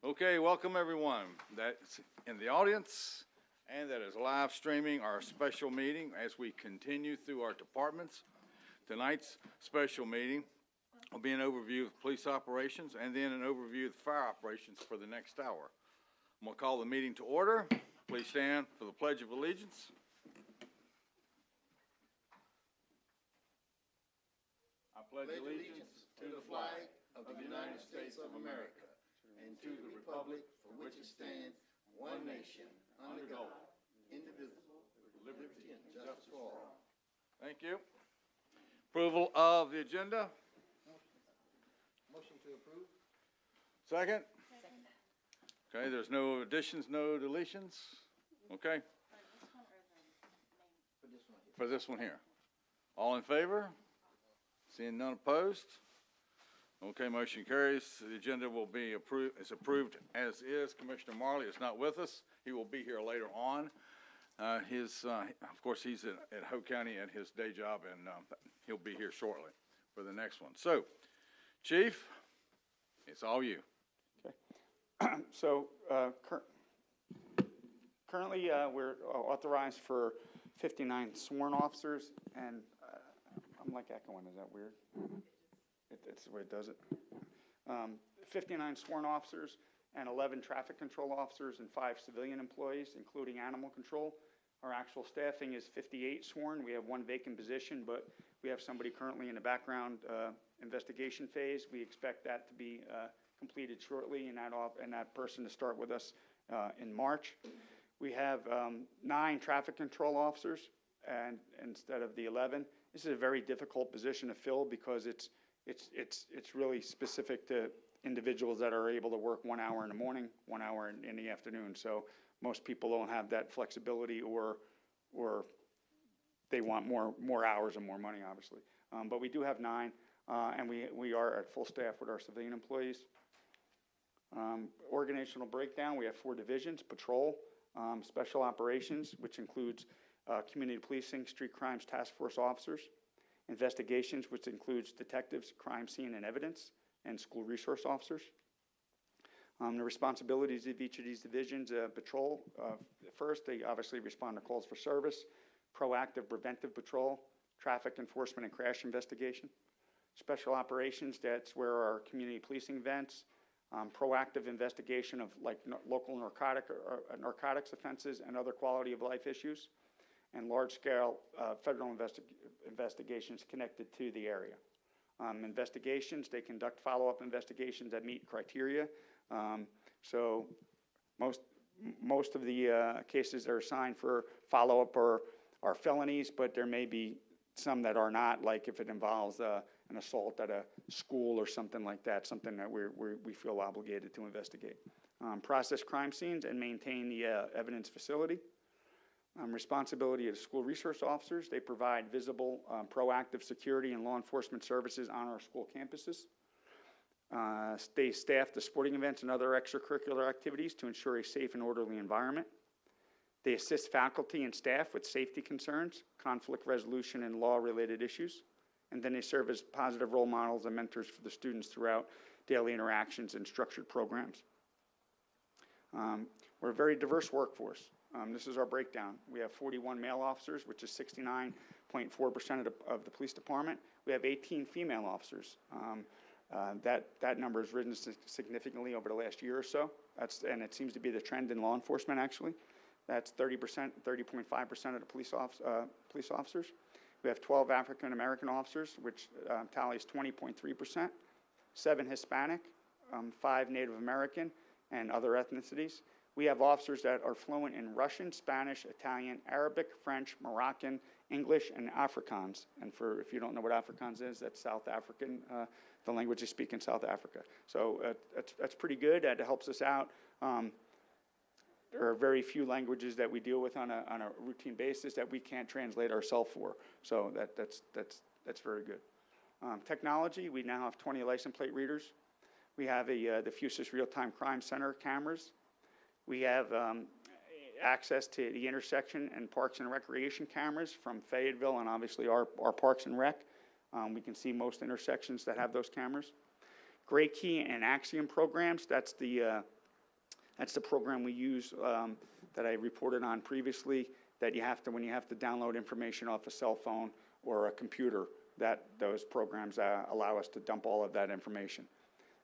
Okay, welcome everyone that's in the audience and that is live streaming our special meeting as we continue through our departments. Tonight's special meeting will be an overview of police operations and then an overview of fire operations for the next hour. I'm going to call the meeting to order. Please stand for the Pledge of Allegiance. I pledge allegiance to the flag of the United States of America and to the republic for which it stands, one nation, under God, indivisible, with liberty and justice for all. Thank you. Approval of the agenda. Motion to approve. Second? Second. Okay, there's no additions, no deletions? Okay. For this one here. All in favor? Seeing none opposed? Okay, motion carries. The agenda will be approved. It's approved as is. Commissioner Marley is not with us. He will be here later on. Of course, he's at Hope County at his day job, and he'll be here shortly for the next one. So, Chief, it's all you. Okay. So currently we're authorized for 59 sworn officers, and I'm like echoing. Is that weird? It's the way it does it. 59 sworn officers and 11 traffic control officers and 5 civilian employees, including animal control. Our actual staffing is 58 sworn. We have 1 vacant position, but we have somebody currently in the background investigation phase. We expect that to be completed shortly, and that person to start with us in March. We have 9 traffic control officers, and instead of the 11. This is a very difficult position to fill because it's really specific to individuals that are able to work 1 hour in the morning, 1 hour in the afternoon. So most people don't have that flexibility, or they want more hours and more money, obviously. But we do have 9, and we are at full staff with our civilian employees. Organizational breakdown, we have 4 divisions: patrol, special operations, which includes community policing, street crimes task force officers; investigations, which includes detectives, crime scene and evidence, and school resource officers. The responsibilities of each of these divisions: patrol, first, they obviously respond to calls for service; proactive preventive patrol; traffic enforcement and crash investigation; special operations, that's where our community policing events; proactive investigation of local narcotics offenses and other quality of life issues; and large-scale federal investigations connected to the area. Investigations, they conduct follow-up investigations that meet criteria. So most of the cases that are assigned for follow-up are felonies, but there may be some that are not, like if it involves an assault at a school or something like that, something that we feel obligated to investigate. Process crime scenes and maintain the evidence facility. Responsibility of school resource officers. They provide visible, proactive security and law enforcement services on our school campuses. They staff the sporting events and other extracurricular activities to ensure a safe and orderly environment. They assist faculty and staff with safety concerns, conflict resolution, and law-related issues. And then they serve as positive role models and mentors for the students throughout daily interactions and structured programs. We're a very diverse workforce. This is our breakdown. We have 41 male officers, which is 69.4% of the police department. We have 18 female officers. That number has risen significantly over the last year or so. And it seems to be the trend in law enforcement, actually. That's 30%, 30.5% of the police officers. We have 12 African American officers, which tallies 20.3%, 7 Hispanic, 5 Native American, and other ethnicities. We have officers that are fluent in Russian, Spanish, Italian, Arabic, French, Moroccan, English, and Afrikaans. And if you don't know what Afrikaans is, that's South African, the language they speak in South Africa. So that's pretty good. That helps us out. There are very few languages that we deal with on a routine basis that we can't translate ourselves for. So that's very good. Technology, we now have 20 license plate readers. We have the Fusus Real-Time Crime Center cameras. We have access to the intersection and parks and recreation cameras from Fayetteville and obviously our parks and rec. We can see most intersections that have those cameras. Gray Key and Axiom programs, that's the That's the program we use that I reported on previously, that you have to, when you have to download information off a cell phone or a computer, that those programs allow us to dump all of that information.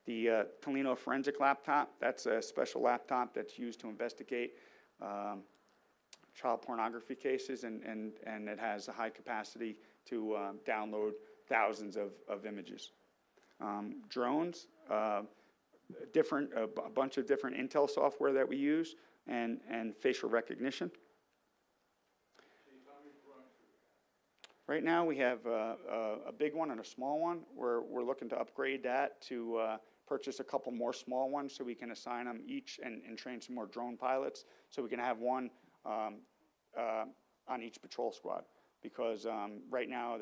The Tolino Forensic Laptop, that's a special laptop that's used to investigate child pornography cases, and it has a high capacity to download thousands of images. Drones, a bunch of different Intel software that we use, and facial recognition. Right now, we have a big one and a small one. We're looking to upgrade that to purchase a couple more small ones so we can assign them each and train some more drone pilots, so we can have one on each patrol squad. Because right now,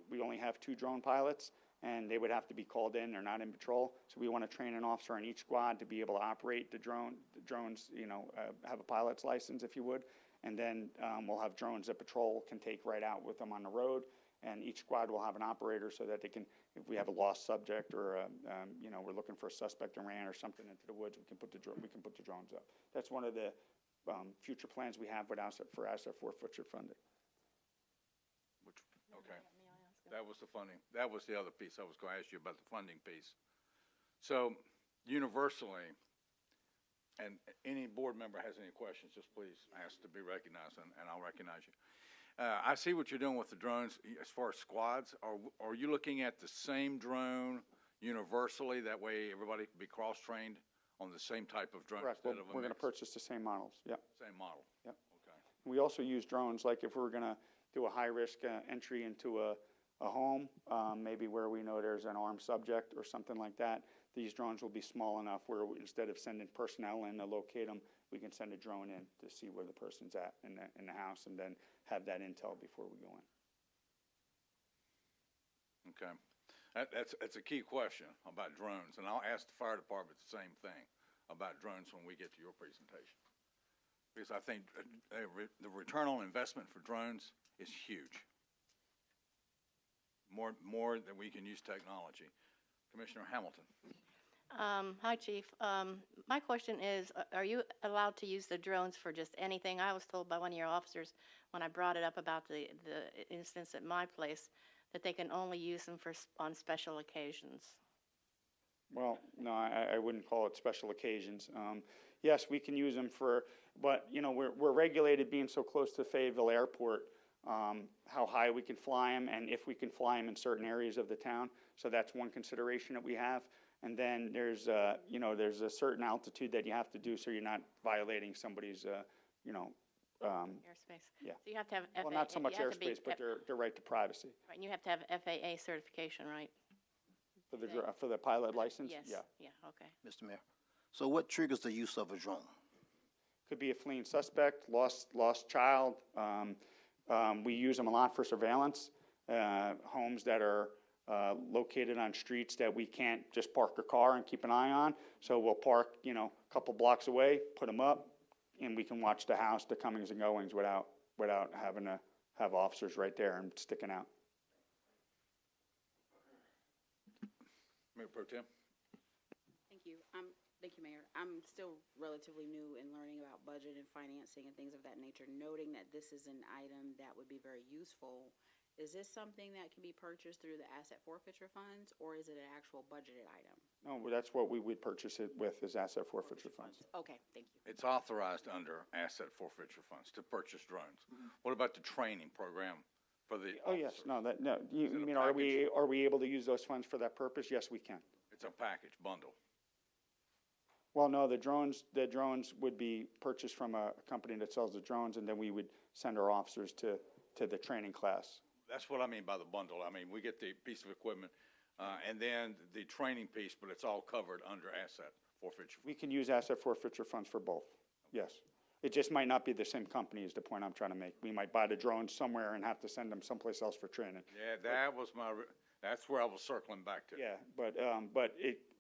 we only have 2 drone pilots, and they would have to be called in. They're not in patrol. So we want to train an officer on each squad to be able to operate the drones, have a pilot's license, if you would. And then we'll have drones that patrol can take right out with them on the road. And each squad will have an operator so that they can, if we have a lost subject or, we're looking for a suspect and ran or something into the woods, we can put the drones up. That's one of the future plans we have with for asset forfeiture funding. Okay. That was the funding. That was the other piece I was going to ask you about, the funding piece. So universally, and any board member has any questions, just please ask to be recognized, and I'll recognize you. I see what you're doing with the drones as far as squads. Are you looking at the same drone universally? That way everybody can be cross-trained on the same type of drone? Correct. We're going to purchase the same models. Yep. Same model? Yep. Okay. We also use drones, like if we're going to do a high-risk entry into a home, maybe where we know there's an armed subject or something like that. These drones will be small enough where instead of sending personnel in to locate them, we can send a drone in to see where the person's at in the house, and then have that intel before we go in. Okay. That's a key question about drones, and I'll ask the fire department the same thing about drones when we get to your presentation. Because I think the return on investment for drones is huge. More than we can use technology. Commissioner Hamilton. Hi, Chief. My question is, are you allowed to use the drones for just anything? I was told by one of your officers when I brought it up about the instance at my place that they can only use them on special occasions. Well, no, I wouldn't call it special occasions. Yes, we can use them but we're regulated being so close to Fayetteville Airport, how high we can fly them and if we can fly them in certain areas of the town. So that's one consideration that we have. And then there's a certain altitude that you have to do so you're not violating somebody's, airspace. Yeah. So you have to have FAA. Well, not so much airspace, but their right to privacy. Right, and you have to have FAA certification, right? For the pilot license? Yes. Yeah. Yeah, okay. Mr. Mayor, so what triggers the use of a drone? Could be a fleeing suspect, lost child. We use them a lot for surveillance. Homes that are located on streets that we can't just park a car and keep an eye on. So we'll park, a couple blocks away, put them up, and we can watch the house, the comings and goings without having to have officers right there and sticking out. Mayor Pro Tem. Thank you. Thank you, Mayor. I'm still relatively new in learning about budget and financing and things of that nature. Noting that this is an item that would be very useful, is this something that can be purchased through the asset forfeiture funds, or is it an actual budgeted item? No, that's what we would purchase it with, is asset forfeiture funds. Okay, thank you. It's authorized under asset forfeiture funds to purchase drones. What about the training program for the Oh, yes, officers? no, you it a mean, are we able to use those funds for that purpose? Yes, we can. It's a package, bundle. Well, no, the drones would be purchased from a company that sells the drones, and then we would send our officers to the training class. That's what I mean by the bundle. I mean, we get the piece of equipment, and then the training piece, but it's all covered under asset forfeiture. We can use asset forfeiture funds for both, yes. It just might not be the same company is the point I'm trying to make. We might buy the drones somewhere and have to send them someplace else for training. Yeah, that's where I was circling back to. Yeah,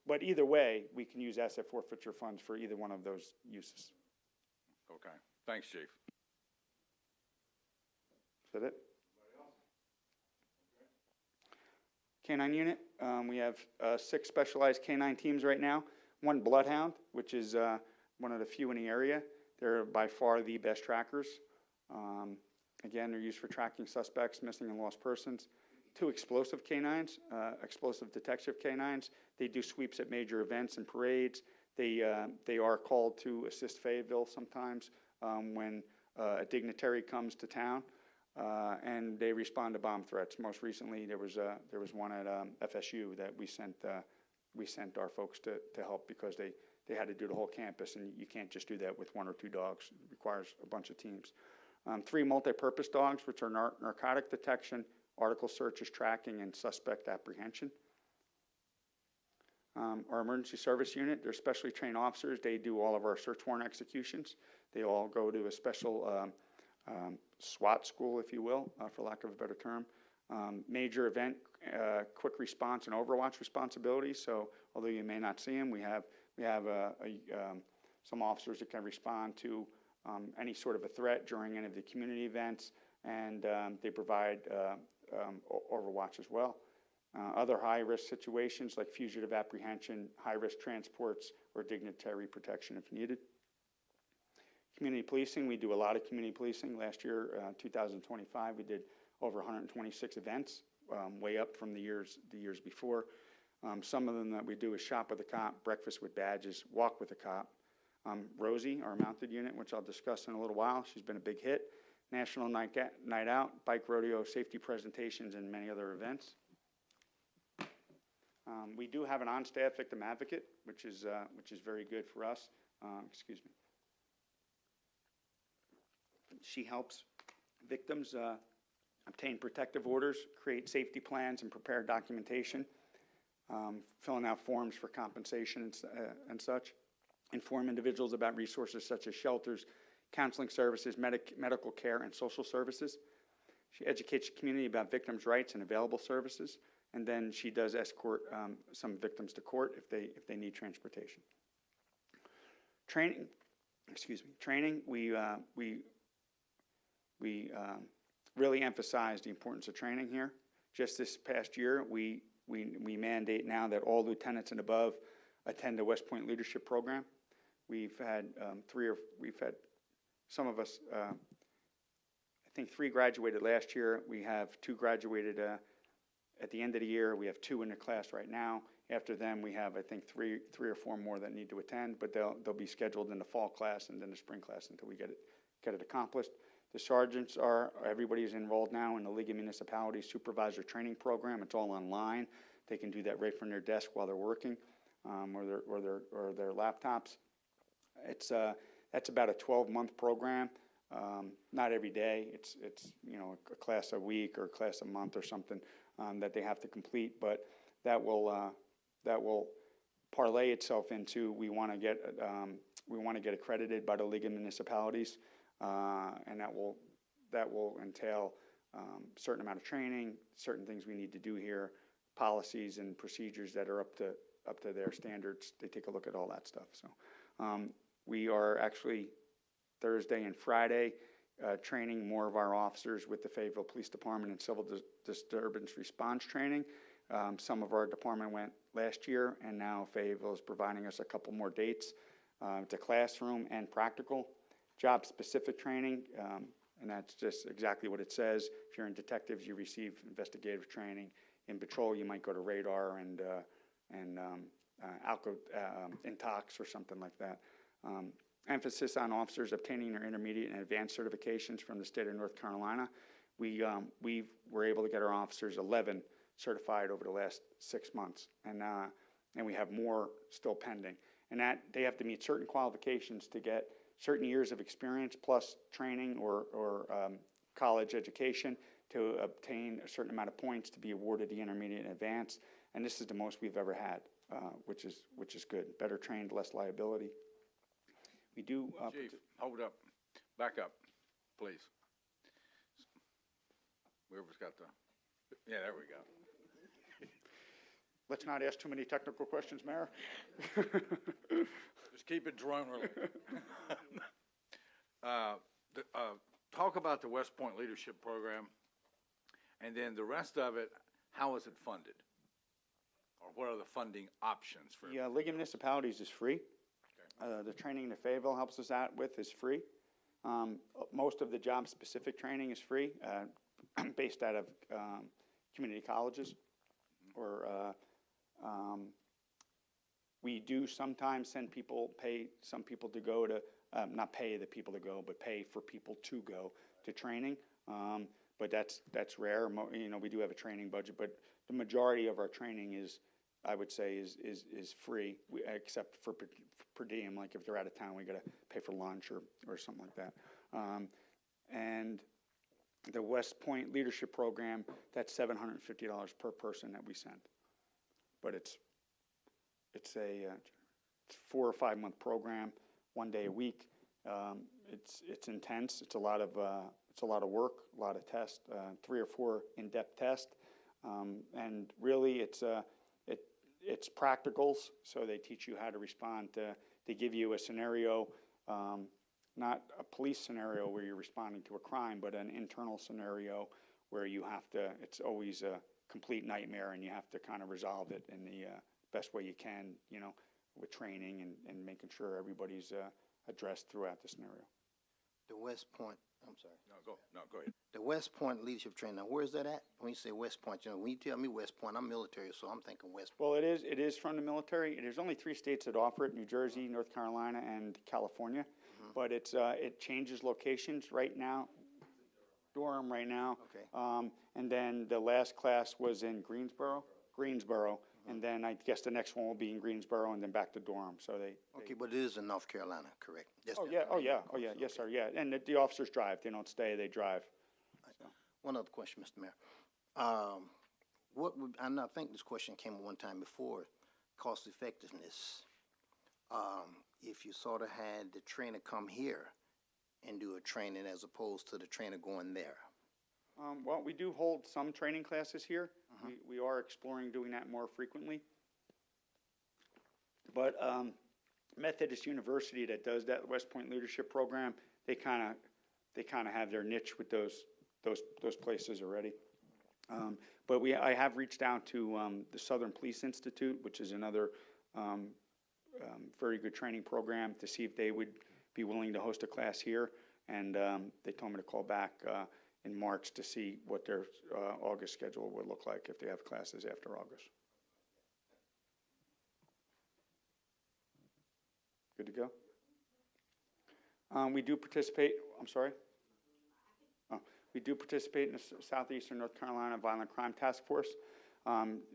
but either way, we can use asset forfeiture funds for either one of those uses. Okay, thanks, Chief. Is that it? K-9 unit, we have 6 specialized K-9 teams right now. 1 Bloodhound, which is one of the few in the area. They're by far the best trackers. Again, they're used for tracking suspects, missing and lost persons. 2 explosive canines, explosive detective canines. They do sweeps at major events and parades. They are called to assist Fayetteville sometimes when a dignitary comes to town, and they respond to bomb threats. Most recently, there was one at FSU that we sent our folks to help because they had to do the whole campus, and you can't just do that with 1 or 2 dogs. It requires a bunch of teams. 3 multi-purpose dogs, which are narcotic detection, article searches, tracking, and suspect apprehension. Our emergency service unit, they're specially trained officers. They do all of our search warrant executions. They all go to a special SWAT school, if you will, for lack of a better term. Major event, quick response and overwatch responsibilities. So although you may not see them, we have some officers that can respond to any sort of a threat during any of the community events, and they provide overwatch as well. Other high-risk situations like fugitive apprehension, high-risk transports, or dignitary protection if needed. Community policing, we do a lot of community policing. Last year, 2025, we did over 126 events, way up from the years before. Some of them that we do is Shop with a Cop, Breakfast with Badges, Walk with a Cop. Rosie, our mounted unit, which I'll discuss in a little while, she's been a big hit. National Night Out, Bike Rodeo, Safety Presentations, and many other events. We do have an on-staff victim advocate, which is very good for us. Excuse me. She helps victims obtain protective orders, create safety plans, and prepare documentation, filling out forms for compensation and such, inform individuals about resources such as shelters, counseling services, medical care, and social services. She educates the community about victims' rights and available services, and then she does escort some victims to court if they need transportation. Training, we really emphasize the importance of training here. Just this past year, we mandate now that all lieutenants and above attend the West Point Leadership Program. We've had some of us, I think 3 graduated last year. We have 2 graduated at the end of the year. We have 2 in the class right now. After them, we have, I think, 3 or 4 more that need to attend, but they'll be scheduled in the fall class and then the spring class until we get it accomplished. The sergeants everybody's enrolled now in the League of Municipalities Supervisor Training Program. It's all online. They can do that right from their desk while they're working, or their laptops. That's about a 12-month program. Not every day. It's a class a week or a class a month or something that they have to complete. But that will parlay itself into we want to get accredited by the League of Municipalities, and that will entail a certain amount of training, certain things we need to do here, policies and procedures that are up to their standards. They take a look at all that stuff. So we are actually Thursday and Friday training more of our officers with the Fayetteville Police Department in civil disturbance response training. Some of our department went last year, and now Fayetteville is providing us a couple more dates to classroom and practical. Job-specific training, and that's just exactly what it says. If you're in detectives, you receive investigative training. In patrol, you might go to radar and alco intox or something like that. Emphasis on officers obtaining their intermediate and advanced certifications from the state of North Carolina. We were able to get our officers 11 certified over the last 6 months, and we have more still pending. And that they have to meet certain qualifications to get certain years of experience plus training or college education to obtain a certain amount of points to be awarded the intermediate and advanced. And this is the most we've ever had, which is good. Better trained, less liability. We do. Chief, hold up, back up, please. Whoever's got yeah, there we go. Let's not ask too many technical questions, Mayor. Just keep it drone related. Talk about the West Point Leadership Program, and then the rest of it, how is it funded? Or what are the funding options for it? Yeah, League of Municipalities is free. The training that Fayetteville helps us out with is free. Most of the job-specific training is free, based out of community colleges. Or we do sometimes pay some people to go to, not pay the people to go, but pay for people to go to training. But that's rare. We do have a training budget, but the majority of our training is, I would say, is free, except for per diem. Like if they're out of town, we got to pay for lunch or something like that. And the West Point Leadership Program, that's $750 per person that we send. But it's a 4 or 5 month program, 1 day a week. It's intense. It's a lot of work, a lot of tests, 3 or 4 in-depth tests, and really it's practicals. So they teach you how to respond. They give you a scenario, not a police scenario where you're responding to a crime, but an internal scenario where you have to. It's always a complete nightmare, and you have to kind of resolve it in the best way you can. With training and making sure everybody's addressed throughout the scenario. The West Point, I'm sorry. No, go ahead. The West Point Leadership Training, now where is that at? When you say West Point, when you tell me West Point, I'm military, so I'm thinking West Point. Well, it is from the military. There's only 3 states that offer it: New Jersey, North Carolina, and California. But it changes locations right now. Durham right now. Okay. And then the last class was in Greensboro, and then I guess the next one will be in Greensboro, and then back to Durham. So Okay, but it is in North Carolina, correct? Yes, Oh yeah, yes sir, yeah. And the officers drive. They don't stay. They drive. One other question, Mr. Mayor. And I think this question came up one time before, cost effectiveness. If you sort of had the trainer come here and do a training as opposed to the trainer going there. Well, we do hold some training classes here. We are exploring doing that more frequently. But Methodist University that does that West Point Leadership Program, they kind of have their niche with those places already. But I have reached out to the Southern Police Institute, which is another very good training program, to see if they would be willing to host a class here. And they told me to call back in March to see what their August schedule would look like if they have classes after August. Good to go? We do participate, I'm sorry? We do participate in the Southeastern North Carolina Violent Crime Task Force.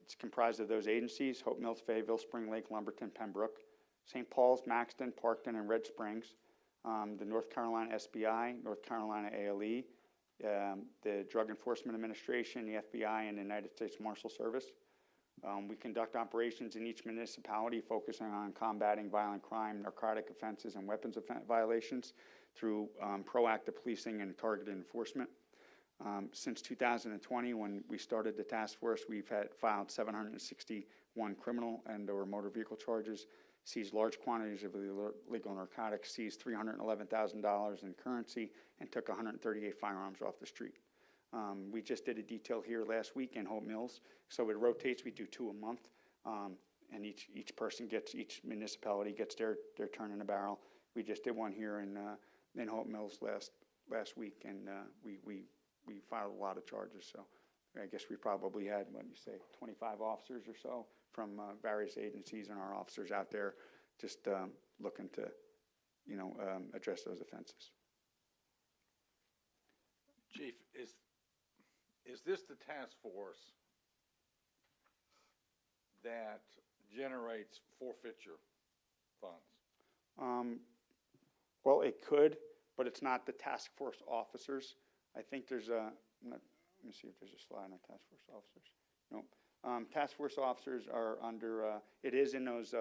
It's comprised of those agencies: Hope Mills, Fayetteville, Spring Lake, Lumberton, Pembroke, St. Paul's, Maxton, Parkton, and Red Springs, the North Carolina SBI, North Carolina ALE, the Drug Enforcement Administration, the FBI, and the United States Marshal Service. We conduct operations in each municipality focusing on combating violent crime, narcotic offenses, and weapons violations through proactive policing and targeted enforcement. Since 2020, when we started the task force, we've filed 761 criminal and/or motor vehicle charges, seized large quantities of illegal narcotics, seized $311,000 in currency, and took 138 firearms off the street. We just did a detail here last week in Hope Mills, so it rotates. We do 2 a month, and each municipality gets their turn in the barrel. We just did one here in Hope Mills last week, and we filed a lot of charges. So I guess we probably had, 25 officers or so from various agencies, and our officers out there just looking to, address those offenses. Chief, is this the task force that generates forfeiture funds? Well, it could, but it's not the task force officers. I think there's let me see if there's a slide on task force officers. No. Task force officers are under, it is in those,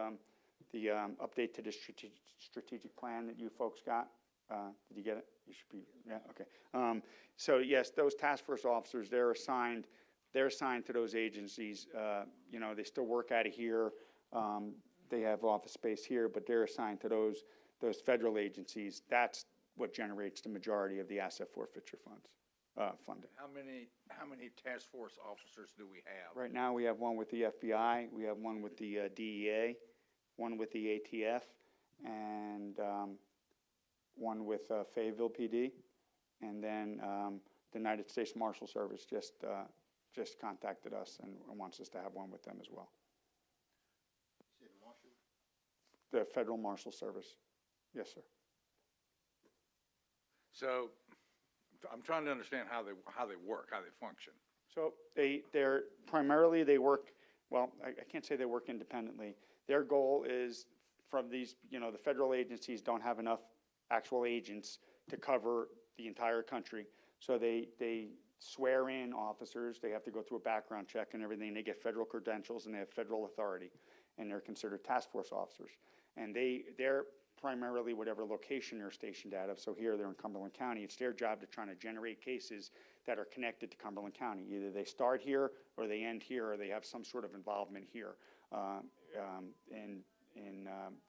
the update to the strategic plan that you folks got. Did you get it? You should be, yeah, okay. So yes, those task force officers, they're assigned to those agencies. They still work out of here. They have office space here, but they're assigned to those federal agencies. That's what generates the majority of the asset forfeiture funds funding. How many task force officers do we have? Right now, we have one with the FBI. We have one with the DEA, one with the ATF, and one with Fayetteville PD, and then the United States Marshal Service just contacted us and wants us to have one with them as well. The Federal Marshal Service. Yes, sir. So, I'm trying to understand how they work, how they function. So they're primarily, they work, well, I can't say they work independently. Their goal is from these, the federal agencies don't have enough actual agents to cover the entire country. So they swear in officers, they have to go through a background check and everything. They get federal credentials and they have federal authority, and they're considered task force officers. And they're primarily whatever location they're stationed out of. So here they're in Cumberland County. It's their job to try to generate cases that are connected to Cumberland County. Either they start here, or they end here, or they have some sort of involvement here in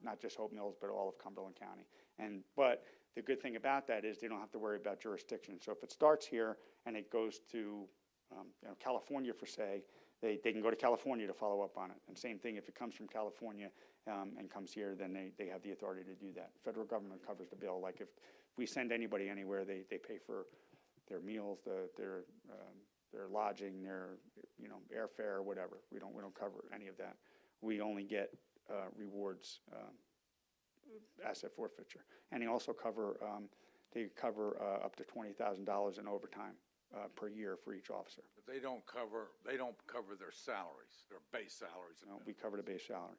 not just Hope Mills, but all of Cumberland County. But the good thing about that is they don't have to worry about jurisdiction. So if it starts here and it goes to California, for say, they can go to California to follow up on it. And same thing, if it comes from California and comes here, then they have the authority to do that. Federal government covers the bill. Like if we send anybody anywhere, they pay for their meals, their lodging, their airfare, whatever. We don't cover any of that. We only get rewards, asset forfeiture, and they also cover up to $20,000 in overtime per year for each officer. But they don't cover their salaries, their base salaries. No, we cover the base salary.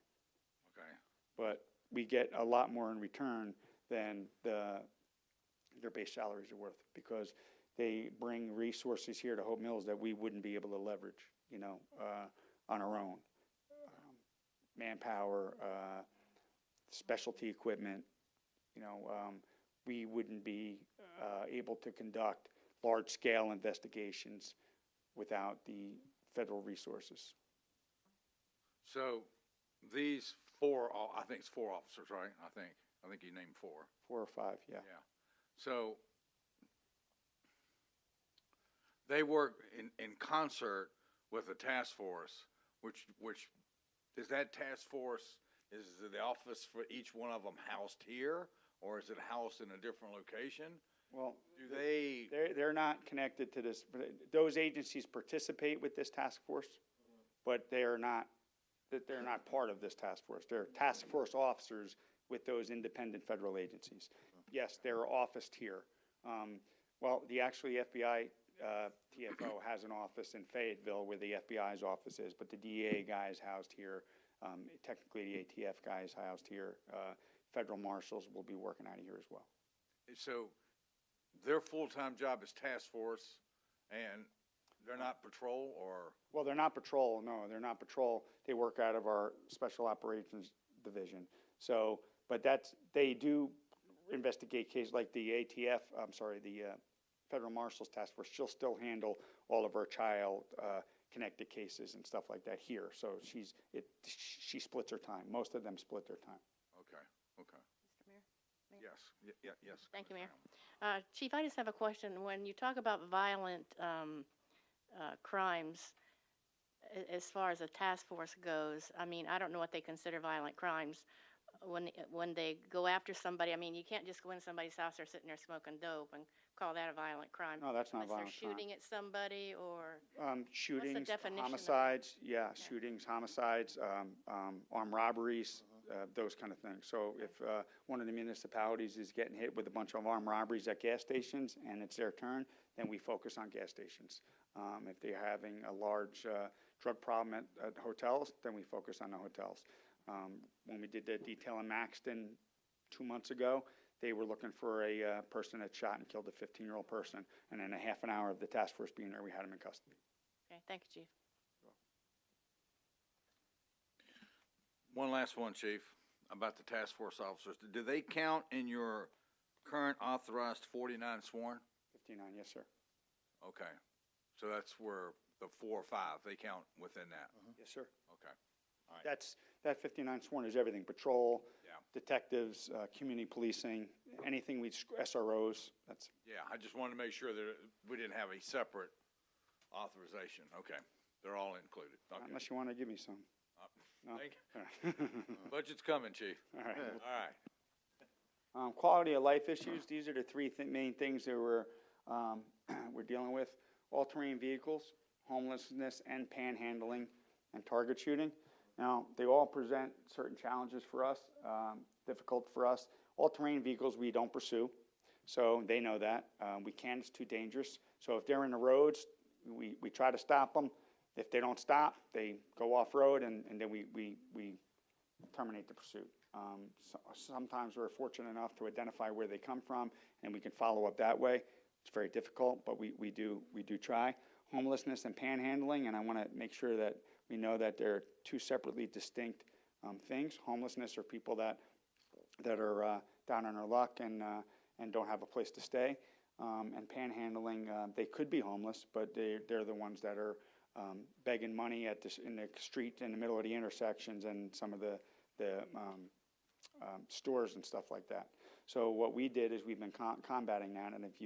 Okay. But we get a lot more in return than their base salaries are worth, because they bring resources here to Hope Mills that we wouldn't be able to leverage, on our own. Manpower, specialty equipment, we wouldn't be able to conduct large-scale investigations without the federal resources. So these four, I think it's 4 officers, right? I think you named 4. 4 or 5, yeah. Yeah. So they work in concert with a task force, which is that task force, is the office for each one of them housed here, or is it housed in a different location? Well, Do they? they're not connected to this. Those agencies participate with this task force, but they're not part of this task force. They're task force officers with those independent federal agencies. Yes, they're officed here. The FBI TFO has an office in Fayetteville where the FBI's office is, but the DEA guy is housed here. Technically, the ATF guy is housed here. Federal marshals will be working out of here as well. So their full-time job is task force, and they're not patrol, or? Well, they're not patrol. No, they're not patrol. They work out of our Special Operations Division. So, but they do investigate cases like the Federal Marshals Task Force. She'll still handle all of our child connected cases and stuff like that here. So she splits her time. Most of them split their time. Okay. Mr. Mayor? Yes. Thank you, Mayor. Chief, I just have a question. When you talk about violent crimes, as far as a task force goes, I mean, I don't know what they consider violent crimes. When they go after somebody, I mean, you can't just go in somebody's house, they're sitting there smoking dope, and call that a violent crime. No, that's not Unless violent they're shooting at somebody, or shootings, definition of homicides, that? shootings, homicides, armed robberies, those kind of things. So if one of the municipalities is getting hit with a bunch of armed robberies at gas stations and it's their turn, then we focus on gas stations. If they're having a large drug problem at hotels, then we focus on the hotels. When we did the detail in Maxton 2 months ago, they were looking for a person that shot and killed a 15-year-old person, and in a half an hour of the task force being there, we had him in custody. Okay, thank you, Chief. One last one, Chief, about the task force officers. Do they count in your current authorized 49 sworn? 59, yes, sir. Okay. So that's where the 4 or 5, they count within that? Yes, sir. Okay. All right. That 59 sworn is everything: patrol, Yeah. detectives, community policing, anything SROs. That's I just wanted to make sure that we didn't have a separate authorization. Okay. They're all included. Okay. unless you want to give me some. No. Thank you. Budget's coming, Chief. All right. All right. Quality of life issues, these are the three main things that we're dealing with. All-terrain vehicles, homelessness, and panhandling, and target shooting. Now, they all present certain challenges for us, difficult for us. All-terrain vehicles we don't pursue, so they know that. We can't, it's too dangerous. So if they're in the roads, we try to stop them. If they don't stop, they go off-road, and then we terminate the pursuit. Sometimes we're fortunate enough to identify where they come from, and we can follow up that way. It's very difficult, but we do try. Homelessness and panhandling, and I want to make sure that we know that they're two separately distinct things. Homelessness are people that are down on their luck and don't have a place to stay. And panhandling, they could be homeless, but they're the ones that are begging money in the street in the middle of the intersections and some of the stores and stuff like that. So what we did is we've been combating that, and if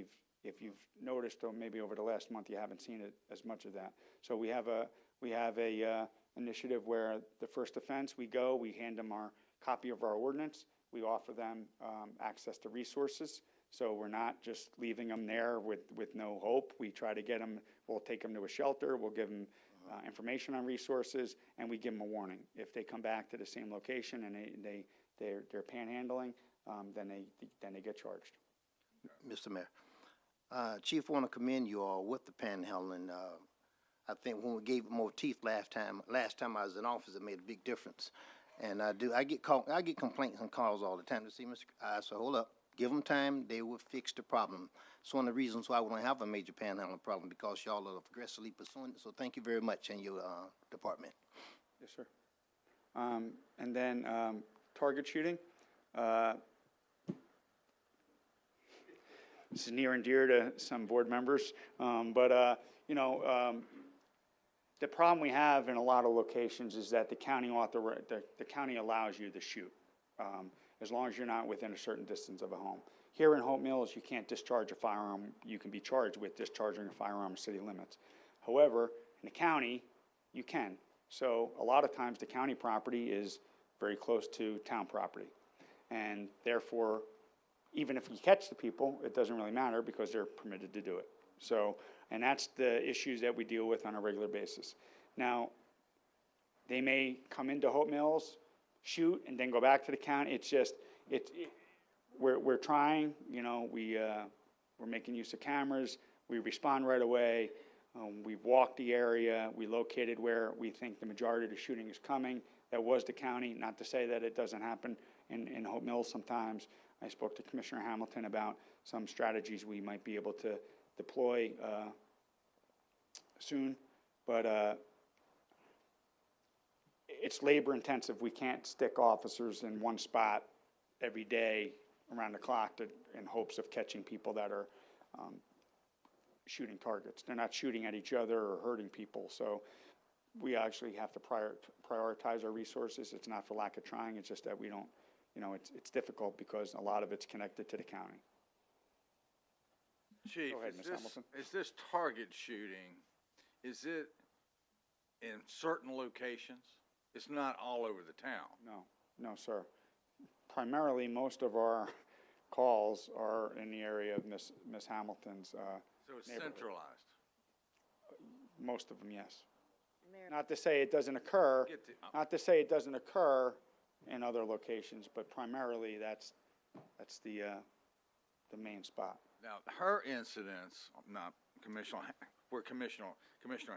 you've noticed, or maybe over the last month you haven't seen it as much of that. So we have a initiative where the first offense we hand them our copy of our ordinance. We offer them access to resources. So we're not just leaving them there with no hope. We try to get them, we'll take them to a shelter, we'll give them information on resources, and we give them a warning. If they come back to the same location and they're panhandling, then they get charged. Mr. Mayor, Chief, I want to commend you all with the panhandling. I think when we gave it more teeth last time I was in office, it made a big difference. And I get complaints and calls all the time to see Mr. I said, hold up, give them time, they will fix the problem. It's one of the reasons why we don't have a major panhandling problem, because y'all are aggressively pursuing it. So thank you very much in your department. Yes, sir. And then target shooting. This is near and dear to some board members, but the problem we have in a lot of locations is that the county allows you to shoot, as long as you're not within a certain distance of a home. Here in Hope Mills, you can't discharge a firearm. You can be charged with discharging a firearm in city limits. However, in the county, you can. So a lot of times the county property is very close to town property. And therefore, even if you catch the people, it doesn't really matter because they're permitted to do it. So, and that's the issues that we deal with on a regular basis. Now, they may come into Hope Mills, shoot, and then go back to the county. It's just, we're trying, we're making use of cameras. We respond right away. We've walked the area. We located where we think the majority of the shooting is coming. That was the county. Not to say that it doesn't happen in Hope Mills sometimes. I spoke to Commissioner Hamilton about some strategies we might be able to deploy soon, but it's labor intensive. We can't stick officers in one spot every day around the clock in hopes of catching people that are shooting targets. They're not shooting at each other or hurting people, so we actually have to prioritize our resources. It's not for lack of trying, it's just that we don't, it's difficult because a lot of it's connected to the county. Chief, Go ahead, Ms. Hamilton. is this target shooting, is it in certain locations? It's not all over the town? No, sir. Primarily, most of our calls are in the area of Ms. Hamilton's So it's neighborhood. centralized? Most of them, yes. Mayor, Not to say it doesn't occur, Get the- not to say it doesn't occur in other locations, but primarily that's the main spot. Now, her incidents, not where Commissioner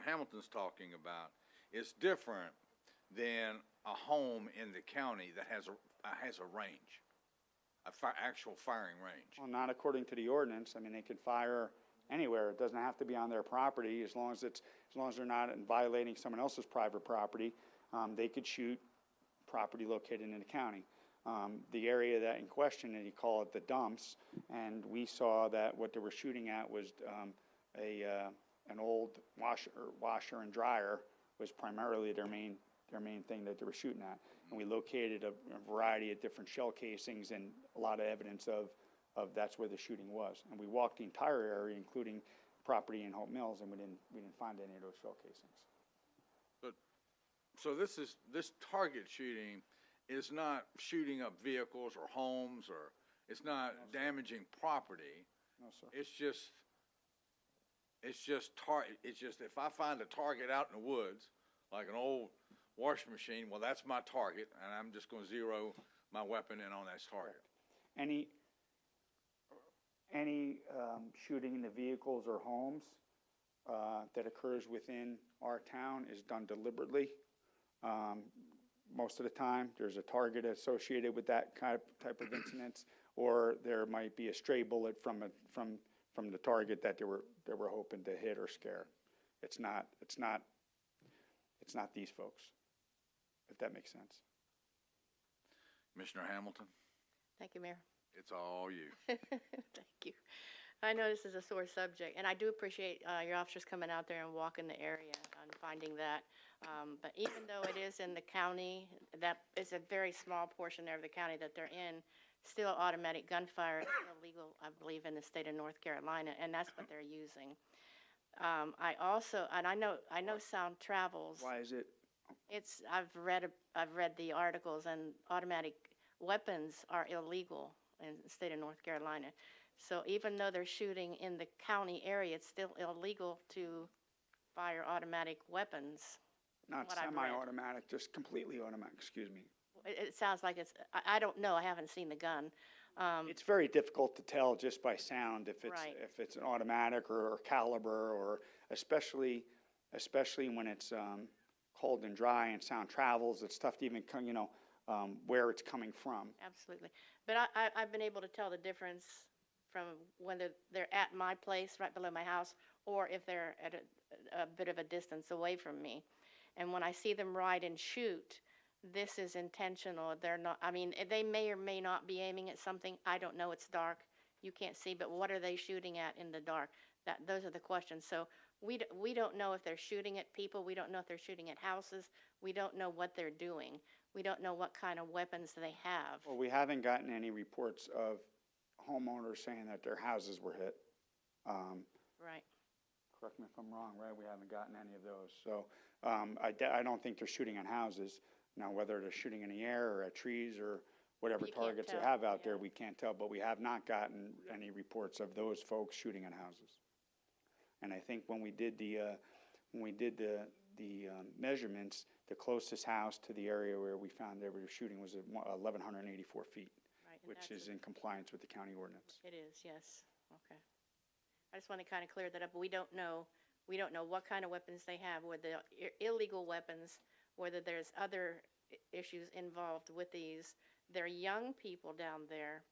Hamilton's talking about, is different than a home in the county that has a range, actual firing range. Well, not according to the ordinance. I mean, they could fire anywhere. It doesn't have to be on their property. As long as they're not violating someone else's private property, they could shoot property located in the county. The area that in question, and you call it the dumps, and we saw that what they were shooting at was an old washer and dryer was primarily their main thing that they were shooting at. And we located a variety of different shell casings and a lot of evidence of that's where the shooting was. And we walked the entire area, including property in Hope Mills, and we didn't find any of those shell casings. So this target shooting is not shooting up vehicles or homes, or It's not damaging property. No, sir. It's just if I find a target out in the woods, like an old washing machine, well, that's my target, and I'm just gonna zero my weapon in on that target. Any shooting into vehicles or homes that occurs within our town is done deliberately. Most of the time, there's a target associated with that type of incidents, or there might be a stray bullet from the target that they were hoping to hit or scare. It's not these folks, if that makes sense. Commissioner Hamilton, Thank you, Mayor. it's all you. Thank you. I know this is a sore subject, and I do appreciate your officers coming out there and walking the area and finding that. But even though it is in the county, that is a very small portion there of the county that they're in, still automatic gunfire is illegal, I believe, in the state of North Carolina, and that's what they're using. I also, and I know sound travels. Why is it? I've read the articles, and automatic weapons are illegal in the state of North Carolina. So even though they're shooting in the county area, it's still illegal to fire automatic weapons. Not What I've read. semi-automatic, just completely automatic, excuse me. It sounds like it's, I don't know, I haven't seen the gun. It's very difficult to tell just by sound if Right. it's an automatic or caliber, or especially when it's cold and dry and sound travels. It's tough to even where it's coming from. Absolutely. But I've been able to tell the difference from when they're at my place, right below my house, or if they're at a bit of a distance away from me. And when I see them ride and shoot, this is intentional. They're not, I mean, they may or may not be aiming at something. I don't know. It's dark. You can't see, but what are they shooting at in the dark? Those are the questions. So we don't know if they're shooting at people. We don't know if they're shooting at houses. We don't know what they're doing. We don't know what kind of weapons they have. Well, we haven't gotten any reports of homeowners saying that their houses were hit. Right. Correct me if I'm wrong, right? We haven't gotten any of those. So I don't think they're shooting on houses. Now, whether they're shooting in the air or at trees or whatever You can't targets they tell, have out there, yeah. we can't tell. But we have not gotten any reports of those folks shooting in houses. And I think when we did the measurements, the closest house to the area where we found they were shooting was at 1,184 feet, Right. And which that's is in compliance with the county ordinance. It is, yes. Okay. I just want to kind of clear that up. We don't know what kind of weapons they have, whether they're illegal weapons, whether there's other issues involved with these. They're young people down there,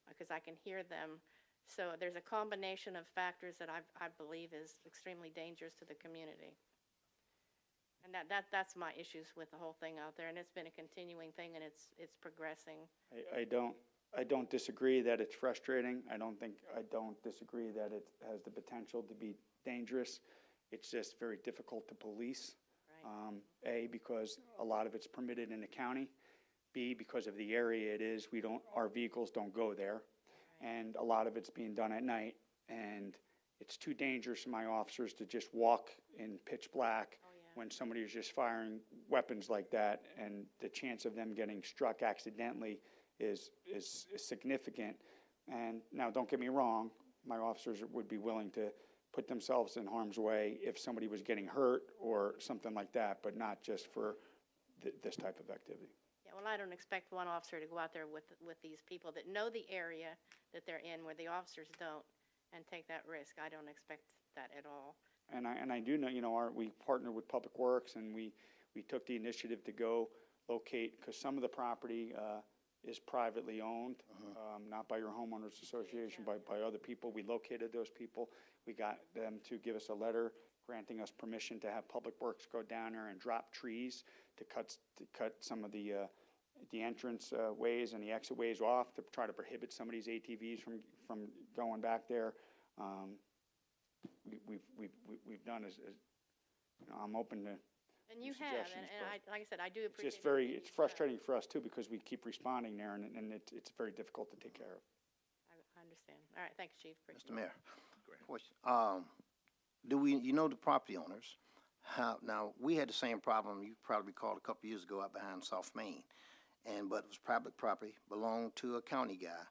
because I can hear them. So there's a combination of factors that I believe is extremely dangerous to the community. And that's my issues with the whole thing out there, and it's been a continuing thing, and it's progressing. I don't disagree that it's frustrating. I don't disagree that it has the potential to be dangerous. It's just very difficult to police. Right. A, because a lot of it's permitted in the county. B, because of the area it is, our vehicles don't go there. Right. And a lot of it's being done at night, and it's too dangerous for my officers to just walk in pitch black Oh, yeah. when somebody is just firing weapons like that, and the chance of them getting struck accidentally is significant. And now, don't get me wrong, my officers would be willing to put themselves in harm's way if somebody was getting hurt or something like that, but not just for this type of activity. Yeah, well, I don't expect one officer to go out there with these people that know the area that they're in, where the officers don't, and take that risk. I don't expect that at all. And I do know, we partnered with Public Works, and we took the initiative to go locate, because some of the property is privately owned, not by your homeowners association, by other people. We located those people. We got them to give us a letter granting us permission to have Public Works go down there and drop trees to cut some of the entrance ways and the exit ways off, to try to prohibit some of these ATVs from going back there. We've done as I'm open to. And you Your have, suggestions, and like I said, I do It's appreciate. just it's frustrating for us too, because we keep responding there, and it's very difficult to take care of. I understand. All right, thanks, Chief. Appreciate Mr. Mayor, Go ahead. question. The property owners, now, we had the same problem, you probably recall, a couple years ago out behind South Main. But it was private property, belonged to a county guy.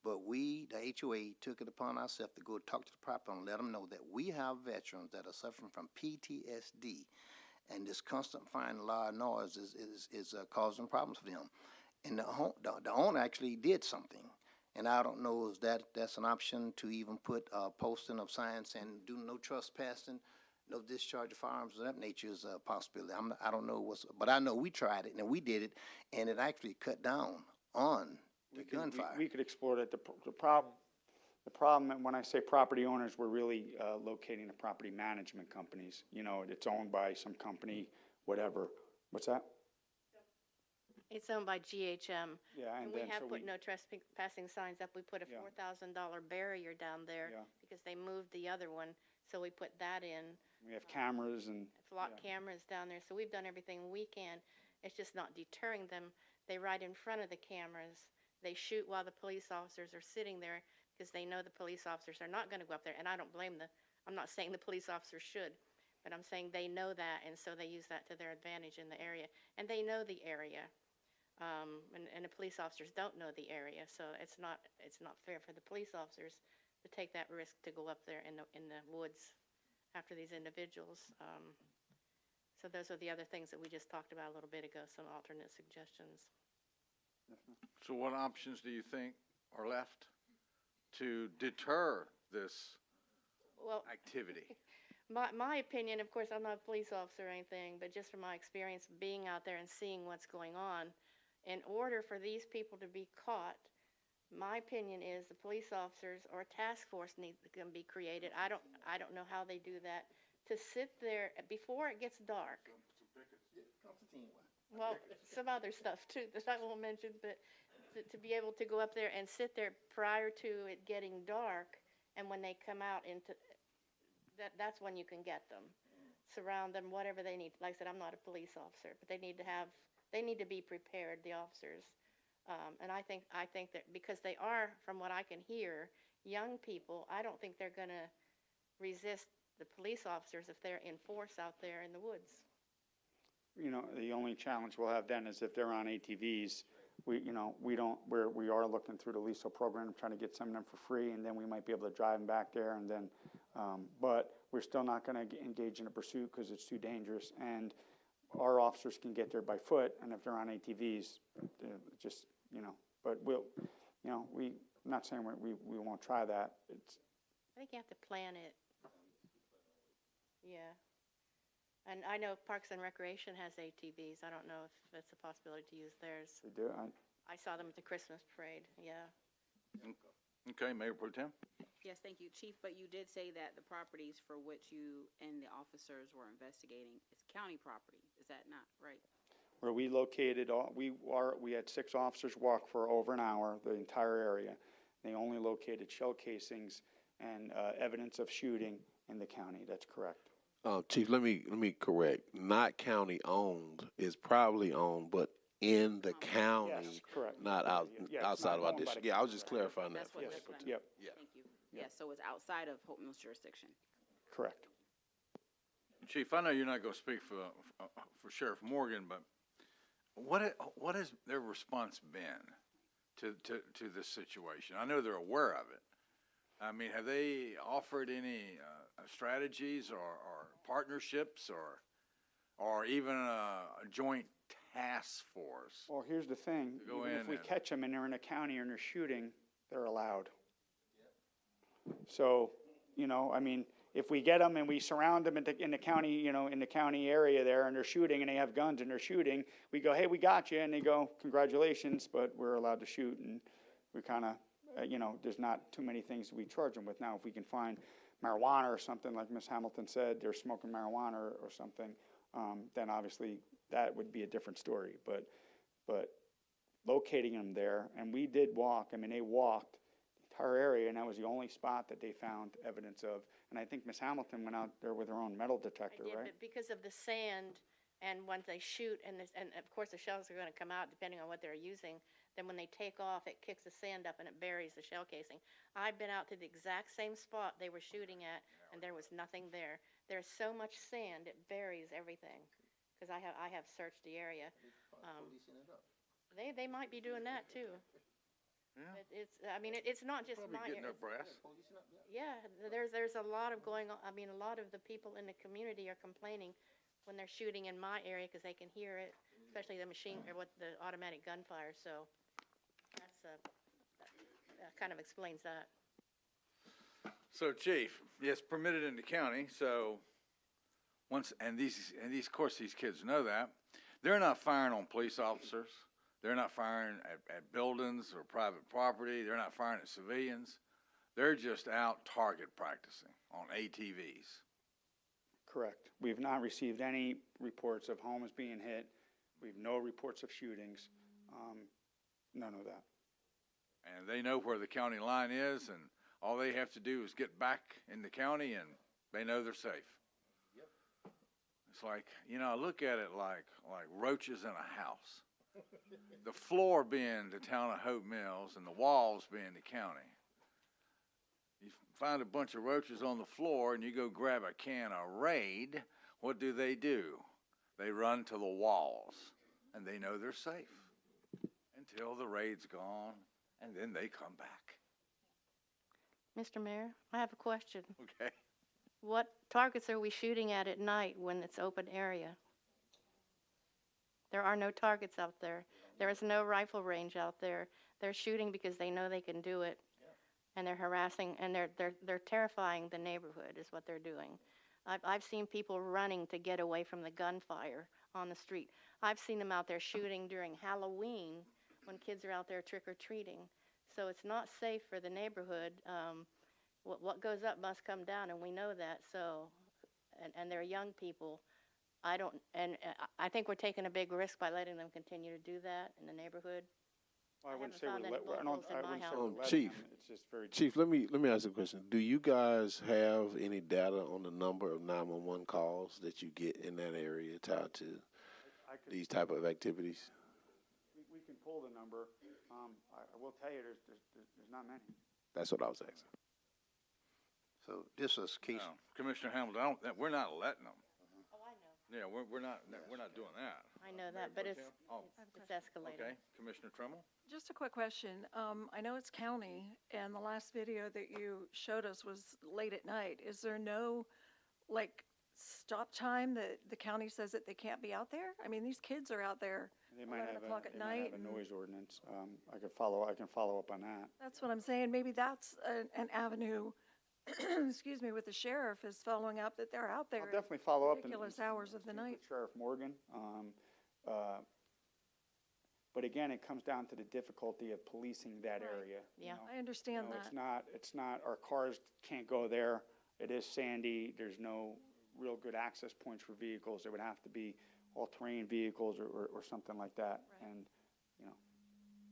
But we, the HOA, took it upon ourselves to go talk to the property owner, let them know that we have veterans that are suffering from PTSD, and this constant fine loud noise is causing problems for them. And the owner actually did something. And I don't know if that's an option to even put posting of signs and do no trespassing, no discharge of firearms of that nature is a possibility. I don't know but I know we tried it and we did it, and it actually cut down on the gunfire. We could explore that. The problem, and when I say property owners, we're really locating the property management companies. You know, it's owned by some company, whatever. What's that? It's owned by GHM. Yeah, And we then, have so put no trespassing signs up. We put a Yeah. $4,000 barrier down there Yeah. because they moved the other one, so we put that in. we have cameras and, Flock Yeah. cameras down there, so we've done everything we can. It's just not deterring them. They ride in front of the cameras. They shoot while the police officers are sitting there because they know the police officers are not gonna go up there, and I don't blame I'm not saying the police officers should, but I'm saying they know that, and so they use that to their advantage in the area. And they know the area. And the police officers don't know the area, so it's not fair for the police officers to take that risk to go up there in the woods after these individuals. So those are the other things that we just talked about a little bit ago, some alternate suggestions. So what options do you think are left to deter this Well, activity? my opinion, of course, I'm not a police officer or anything, but just from my experience being out there and seeing what's going on, in order for these people to be caught, my opinion is the police officers or a task force can be created. I don't know how they do that, to sit there before it gets dark. Well, some other stuff too that I won't mention, but to be able to go up there and sit there prior to it getting dark, and when they come out that's when you can get them. Surround them, whatever they need. Like I said, I'm not a police officer, but they need to be prepared, the officers. And I think that because they are, from what I can hear, young people, I don't think they're gonna resist the police officers if they're in force out there in the woods. you know, the only challenge we'll have then is if they're on ATVs, we are looking through the LISO program, trying to get some of them for free, and then we might be able to drive them back there, and then, but we're still not gonna engage in a pursuit because it's too dangerous, and our officers can get there by foot, and if they're on ATVs, just, but I'm not saying we won't try that. I think you have to plan it. Yeah. And I know Parks and Recreation has ATVs. I don't know if it's a possibility to use theirs. They do, I saw them at the Christmas parade, yeah. Okay, Mayor Pro Tem? Yes, thank you, Chief, but you did say that the properties for which you and the officers were investigating is county property. Is that not right? where we located, we had 6 officers walk for over an hour, the entire area. They only located shell casings and evidence of shooting in the county. That's correct. Chief, let me correct. Not county owned, is probably owned, but in the county, Yes, correct. not Yeah, it's outside not of our owned by district. the Yeah, I was county, just right. clarifying that. That's what for they're you. trying to. Yep. Yeah. Thank you. Yes, so it's outside of Hope Mills jurisdiction. Correct. Chief, I know you're not gonna speak for Sheriff Morgan, but what has their response been to this situation? I know they're aware of it. I mean, have they offered any strategies or partnerships or even a joint task force? Well, here's the thing. To go Even in if we and- catch them and they're in a county and they're shooting, they're allowed. So, I mean, if we get them and we surround them in the county, in the county area there, and they're shooting and they have guns and they're shooting, we go, hey, we got you, and they go, congratulations, but we're allowed to shoot, and we kind of, there's not too many things we charge them with. Now, if we can find marijuana or something, like Ms. Hamilton said, they're smoking marijuana or something, then obviously that would be a different story. But locating them there, and we did walk. I mean, they walked the entire area, and that was the only spot that they found evidence of. And I think Ms. Hamilton went out there with her own metal detector, I did, right? but because of the sand, and once they shoot, and of course the shells are gonna come out depending on what they're using, then when they take off, it kicks the sand up and it buries the shell casing. I've been out to the exact same spot they were shooting at, and there was nothing there. There's so much sand, it buries everything, because I have searched the area. They might be doing that too. Yeah. I mean, it's not just Probably my getting area. their brass. Yeah, there's a lot of going on. I mean, a lot of the people in the community are complaining when they're shooting in my area because they can hear it, especially the machine, or what, the automatic gunfire, so that's, that kind of explains that. So, Chief, yes, permitted in the county, so and of course, these kids know that. They're not firing on police officers. They're not firing at buildings or private property. They're not firing at civilians. They're just out target practicing on ATVs. Correct. We've not received any reports of homes being hit. We've no reports of shootings. None of that. And they know where the county line is, and all they have to do is get back in the county, and they know they're safe. Yep. It's like, I look at it like roaches in a house. The floor being the town of Hope Mills, and the walls being the county. You find a bunch of roaches on the floor, and you go grab a can of Raid. What do? They run to the walls, and they know they're safe until the Raid's gone, and then they come back. Mr. Mayor, I have a question. Okay. What targets are we shooting at night when it's open area? There are no targets out there. There is no rifle range out there. They're shooting because they know they can do it, and they're harassing, and they're terrifying the neighborhood is what they're doing. I've seen people running to get away from the gunfire on the street. I've seen them out there shooting during Halloween when kids are out there trick-or-treating. So it's not safe for the neighborhood. What goes up must come down, and we know that. So, and they're young people. I think we're taking a big risk by letting them continue to do that in the neighborhood. Well, I wouldn't say haven't we're found any I bulletholes in my wouldn't say house. we're letting Chief. them. It's just very. Chief, let me ask you a question. Do you guys have any data on the number of 911 calls that you get in that area tied to I could, these type of activities? we can pull the number. I will tell you, there's not many. That's what I was asking. So this is case, No, Commissioner Hamilton, we're not letting them. Oh, I know. Yeah, we're not doing that. I know that, but it's Oh, escalating. okay. Commissioner Tremmel? Just a quick question. I know it's county, and the last video that you showed us was late at night. Is there no, stop time that the county says that they can't be out there? I mean, these kids are out there They might 11 have o'clock at they might night. have a noise ordinance. I can follow up on that. That's what I'm saying. Maybe that's an avenue, excuse me, with the sheriff is following up that they're out there. I'll definitely follow up. ridiculous hours of the speak with night. Sheriff Morgan. But again, it comes down to the difficulty of policing that Right. area. Yeah. I understand You know, that. it's not, our cars can't go there. It is sandy. There's no real good access points for vehicles. There would have to be all-terrain vehicles or something like that. Right. And,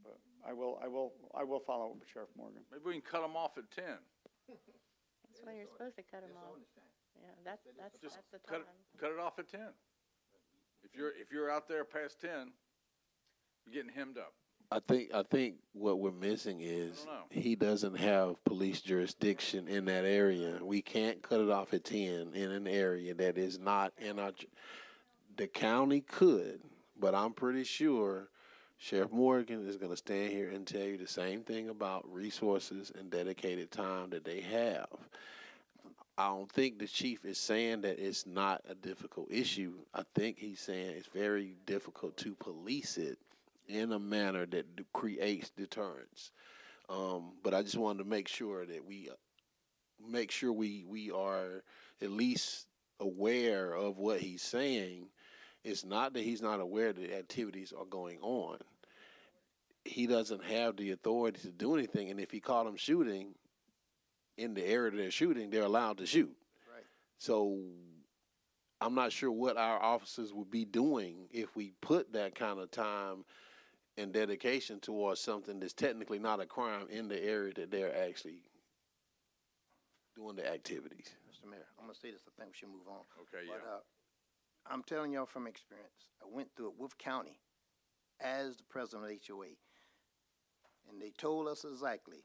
but I will follow up with Sheriff Morgan. Maybe we can cut them off at 10. That's when you're supposed to cut them off. Yeah, that's Just the cut time. cut it off at 10. If you're out there past 10, you're getting hemmed up. I think what we're missing is I don't know. he doesn't have police jurisdiction in that area. We can't cut it off at 10 in an area that is not in our. The county could, but I'm pretty sure Sheriff Morgan is going to stand here and tell you the same thing about resources and dedicated time that they have. I don't think the chief is saying that it's not a difficult issue. I think he's saying it's very difficult to police it in a manner that creates deterrence. But I just wanted to make sure that we are at least aware of what he's saying. It's not that he's not aware that activities are going on. He doesn't have the authority to do anything, and if he caught them shooting in the area they're shooting, they're allowed to shoot. right? So I'm not sure what our officers would be doing if we put that kind of time and dedication towards something that's technically not a crime in the area that they're actually doing the activities. Mr. Mayor, I'm gonna say this, I think we should move on. Okay, But, yeah. I'm telling y'all from experience, I went through it with county as the president of HOA. And they told us exactly,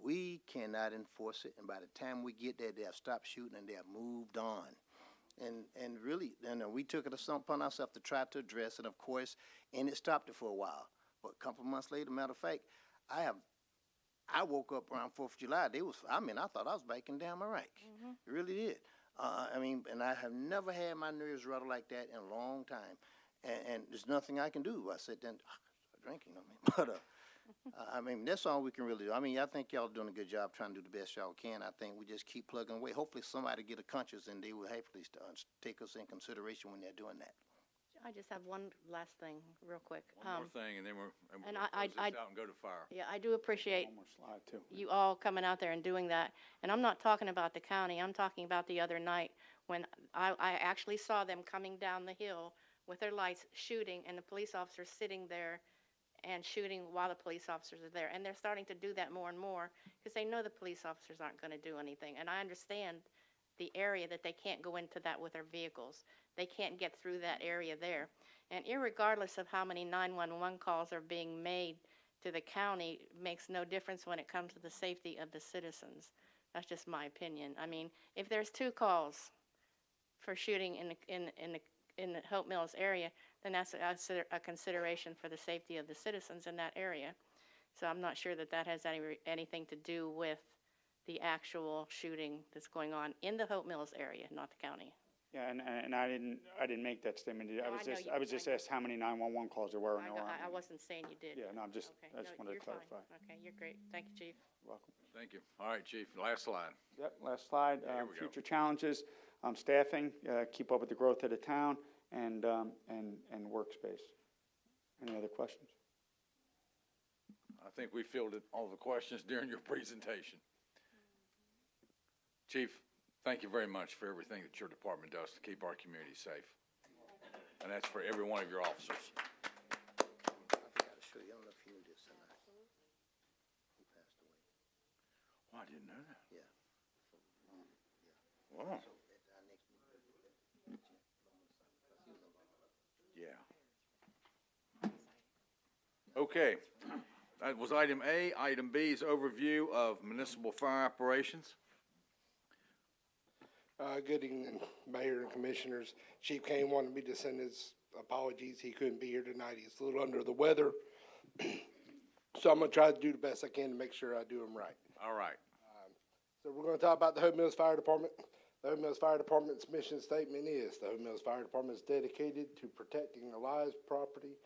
we cannot enforce it, and by the time we get there, they'll stop shooting and they'll moved on. And really, we took it upon ourselves to try to address it, of course, and it stopped it for a while. But a couple months later, matter of fact, I have I woke up around 4th of July. I thought I was back in damn Iraq. It really did. And I have never had my nerves rattled like that in a long time. And there's nothing I can do. I sit there and start drinking. But that's all we can really do. I think y'all doing a good job trying to do the best y'all can. I think we just keep plugging away. Hopefully somebody get a conscience and they will hopefully take us in consideration when they're doing that. I just have one last thing, real quick. One more thing, and then we'll and close I- this out and go to fire. Yeah, I do appreciate One more slide, too. you all coming out there and doing that. And I'm not talking about the county, I'm talking about the other night when I actually saw them coming down the hill with their lights shooting and the police officers sitting there and shooting while the police officers are there. And they're starting to do that more and more because they know the police officers aren't going to do anything. And I understand the area that they can't go into that with their vehicles. They can't get through that area there. And irregardless of how many 911 calls are being made to the county, makes no difference when it comes to the safety of the citizens. That's just my opinion. I mean, if there's 2 calls for shooting in the Hope Mills area, then that's a consideration for the safety of the citizens in that area. So I'm not sure that has anything to do with the actual shooting that's going on in the Hope Mills area, not the county. Yeah, and I didn't make that statement. No, I was just asked how many 911 calls there were. And there weren't I any. wasn't saying you did. Yeah, no, I just No, wanted to you're fine. clarify. Okay, you're great. Thank you, Chief. Welcome. Thank you. All right, Chief, last slide. Yep, last slide. Here we go. Future challenges, staffing, keep up with the growth of the town, and workspace. Any other questions? I think we fielded all the questions during your presentation. Chief, thank you very much for everything that your department does to keep our community safe. And that's for every one of your officers. I forgot to show you. I don't know if you knew this or not. He passed away. Oh, I didn't know that. Yeah. Wow. So at our next meeting, Yeah. Okay. That was item A. Item B is overview of municipal fire operations. Good evening, Mayor and Commissioners. Chief Kane wanted me to send his apologies. He couldn't be here tonight. He's a little under the weather. So I'm going to try to do the best I can to make sure I do him right. All right. So we're going to talk about the Hope Mills Fire Department. The Hope Mills Fire Department's mission statement is, the Hope Mills Fire Department is dedicated to protecting the lives, property,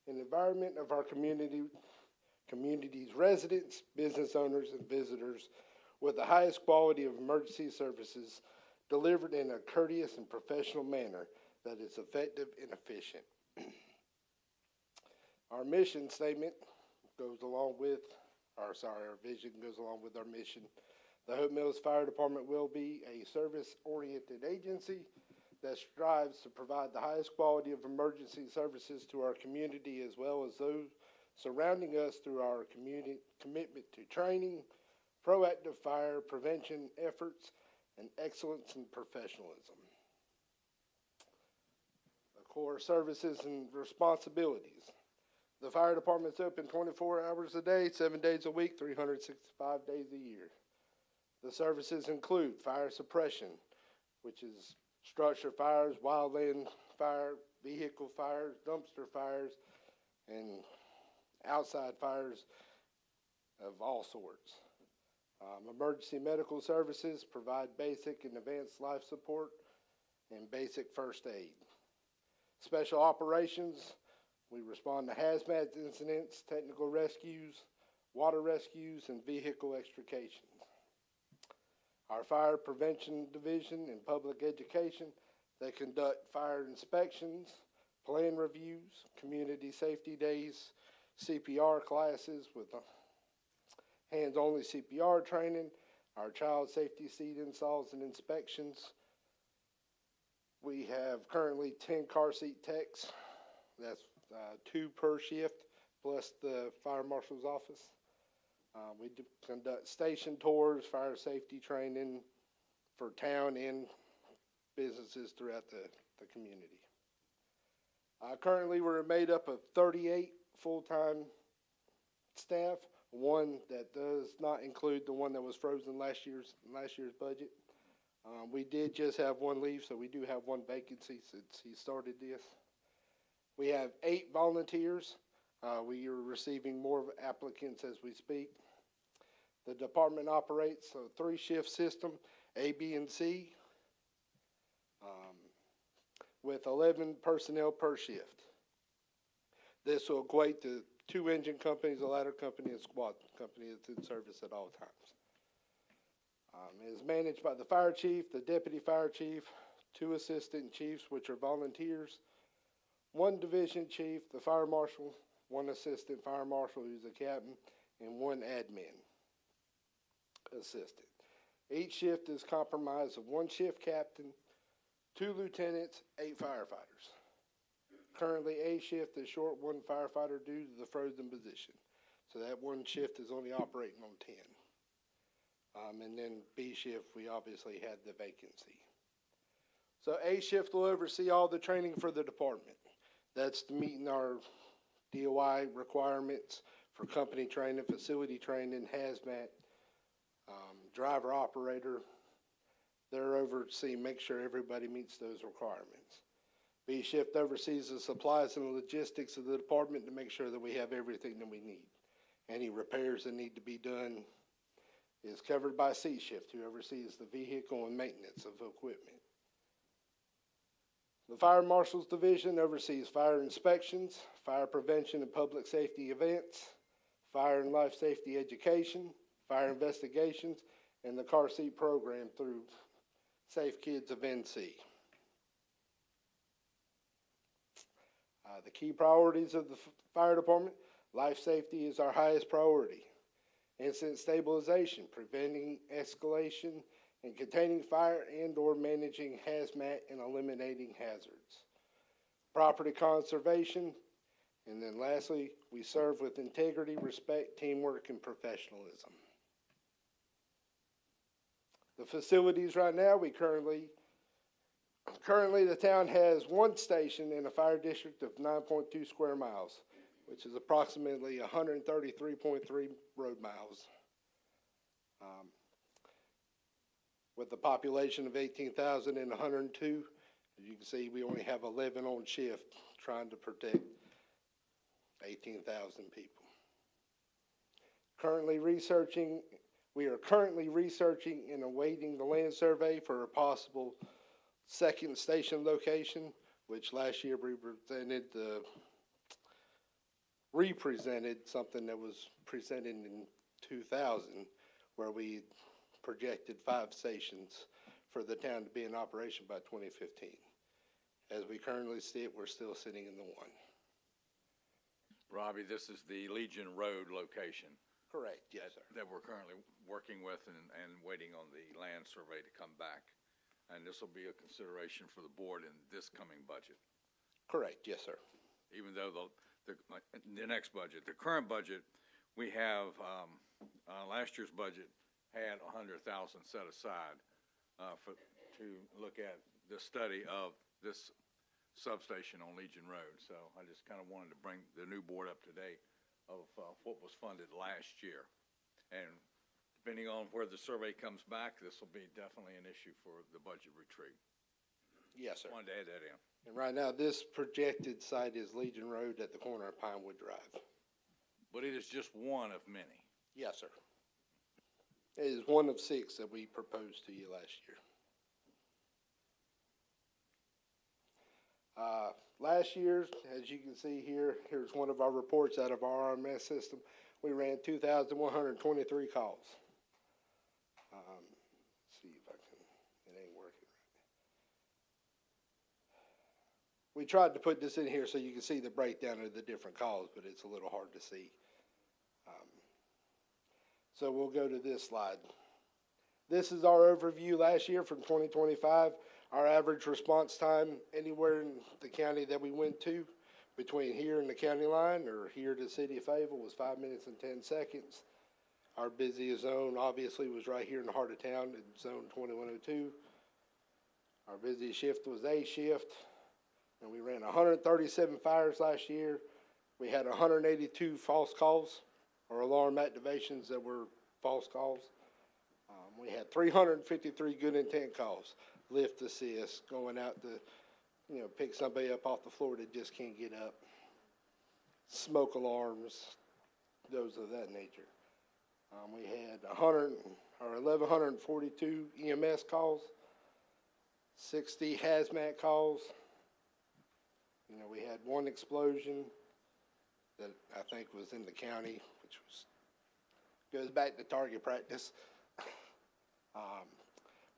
and environment of our community's residents, business owners, and visitors with the highest quality of emergency services delivered in a courteous and professional manner that is effective and efficient. Our mission statement goes along with, our vision goes along with our mission. The Hope Mills Fire Department will be a service-oriented agency that strives to provide the highest quality of emergency services to our community as well as those surrounding us through our commitment to training, proactive fire prevention efforts, and excellence and professionalism. The core services and responsibilities. The fire department's open 24 hours a day, 7 days a week, 365 days a year. The services include fire suppression, which is structure fires, wildland fire, vehicle fires, dumpster fires, and outside fires of all sorts. Emergency medical services provide basic and advanced life support and basic first aid. Special operations, we respond to hazmat incidents, technical rescues, water rescues, and vehicle extrication. Our fire prevention division and public education, they conduct fire inspections, plan reviews, community safety days, CPR classes with hands-only CPR training, our child safety seat installs and inspections. We have currently 10 car seat techs. That's 2 per shift, plus the fire marshal's office. We conduct station tours, fire safety training for town and businesses throughout the community. Currently, we're made up of 38 full-time staff, one that does not include the one that was frozen last year's budget. We did just have one leave, so we do have one vacancy since he started this. We have 8 volunteers. We are receiving more applicants as we speak. The department operates a three-shift system, A, B, and C, with 11 personnel per shift. This will equate to 2 engine companies, a ladder company, and squad company that's in service at all times. It is managed by the fire chief, the deputy fire chief, 2 assistant chiefs, which are volunteers, 1 division chief, the fire marshal, 1 assistant fire marshal who's a captain, and 1 admin assistant. Each shift is comprised of 1 shift captain, 2 lieutenants, 8 firefighters. Currently, A shift is short 1 firefighter due to the frozen position. So that 1 shift is only operating on 10. And then B shift, we obviously had the vacancy. So A shift will oversee all the training for the department. That's meeting our DOI requirements for company training, facility training, hazmat, driver operator. They're overseeing, make sure everybody meets those requirements. B shift oversees the supplies and logistics of the department to make sure that we have everything that we need. Any repairs that need to be done is covered by C shift, who oversees the vehicle and maintenance of equipment. The Fire Marshal's Division oversees fire inspections, fire prevention and public safety events, fire and life safety education, fire investigations, and the car seat program through Safe Kids of NC. The key priorities of the fire department: life safety is our highest priority. Incident stabilization, preventing escalation and containing fire and or managing hazmat and eliminating hazards. Property conservation, and then lastly, we serve with integrity, respect, teamwork, and professionalism. The facilities right now, currently the town has 1 station in a fire district of 9.2 square miles, which is approximately 133.3 road miles. With a population of 18,102, as you can see, we only have 11 on shift trying to protect 18,000 people. We are currently researching and awaiting the land survey for a possible 2nd station location, which last year we represented something that was presented in 2000, where we projected 5 stations for the town to be in operation by 2015. As we currently see it, we're still sitting in the 1. Robbie, this is the Legion Road location. Correct, yes, sir. That we're currently working with and waiting on the land survey to come back. And this will be a consideration for the board in this coming budget. Correct, yes, sir. Even though the next budget, the current budget, we have, last year's budget had 100,000 set aside to look at the study of this substation on Legion Road. So I just kind of wanted to bring the new board up to date of what was funded last year. And depending on where the survey comes back, this will be definitely an issue for the budget retreat. Yes, sir. Wanted to add that in. And right now, this projected site is Legion Road at the corner of Pinewood Drive. But it is just one of many. Yes, sir. It is one of 6 that we proposed to you last year. Last year, as you can see here, here's one of our reports out of our RMS system. We ran 2,123 calls. Let's see if I can, it ain't working right. We tried to put this in here so you can see the breakdown of the different calls, but it's a little hard to see. So we'll go to this slide. This is our overview last year from 2025. Our average response time anywhere in the county that we went to, between here and the county line or here to the city of Fayetteville, was 5 minutes and 10 seconds. Our busiest zone obviously was right here in the heart of town in zone 2102. Our busiest shift was A shift, and we ran 137 fires last year. We had 182 false calls or alarm activations that were false calls. We had 353 good intent calls, lift assist, going out to, pick somebody up off the floor that just can't get up, smoke alarms, those of that nature. We had 1,142 EMS calls, 60 hazmat calls. You know, we had one explosion that I think was in the county, which goes back to target practice.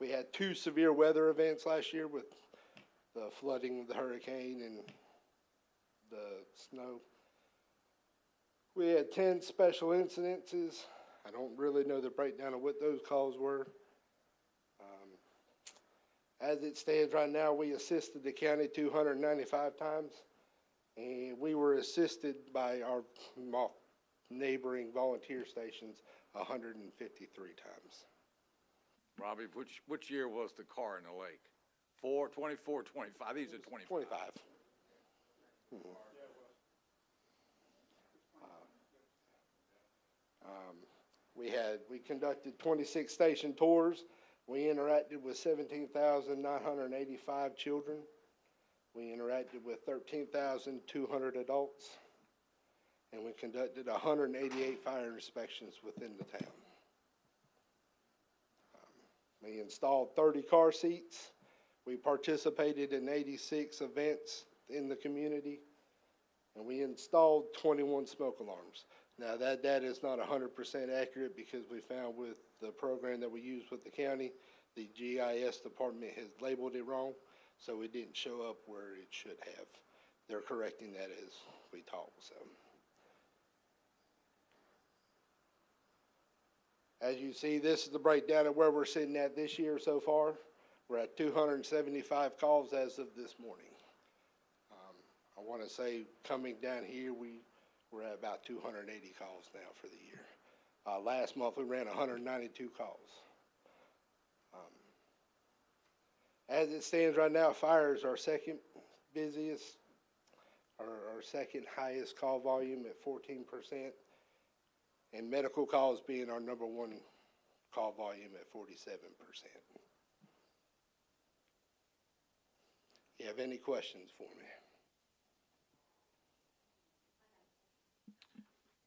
We had 2 severe weather events last year with the flooding of the hurricane and the snow. We had 10 special incidences. I don't really know the breakdown of what those calls were. As it stands right now, we assisted the county 295 times, and we were assisted by our neighboring volunteer stations 153 times. Robbie, which year was the car in the lake? 24, 25? These are 25. 25. We conducted 26 station tours. We interacted with 17,985 children. We interacted with 13,200 adults. And we conducted 188 fire inspections within the town. We installed 30 car seats. We participated in 86 events in the community. And we installed 21 smoke alarms. Now, that data is not 100% accurate because we found with the program that we use with the county, the GIS department has labeled it wrong, so it didn't show up where it should have. They're correcting that as we talk, so. As you see, this is the breakdown of where we're sitting at this year so far. We're at 275 calls as of this morning. I want to say coming down here, we're at about 280 calls now for the year. Last month we ran 192 calls. As it stands right now, fire is our second busiest, our second highest call volume at 14%, and medical calls being our number one call volume at 47%. You have any questions for me?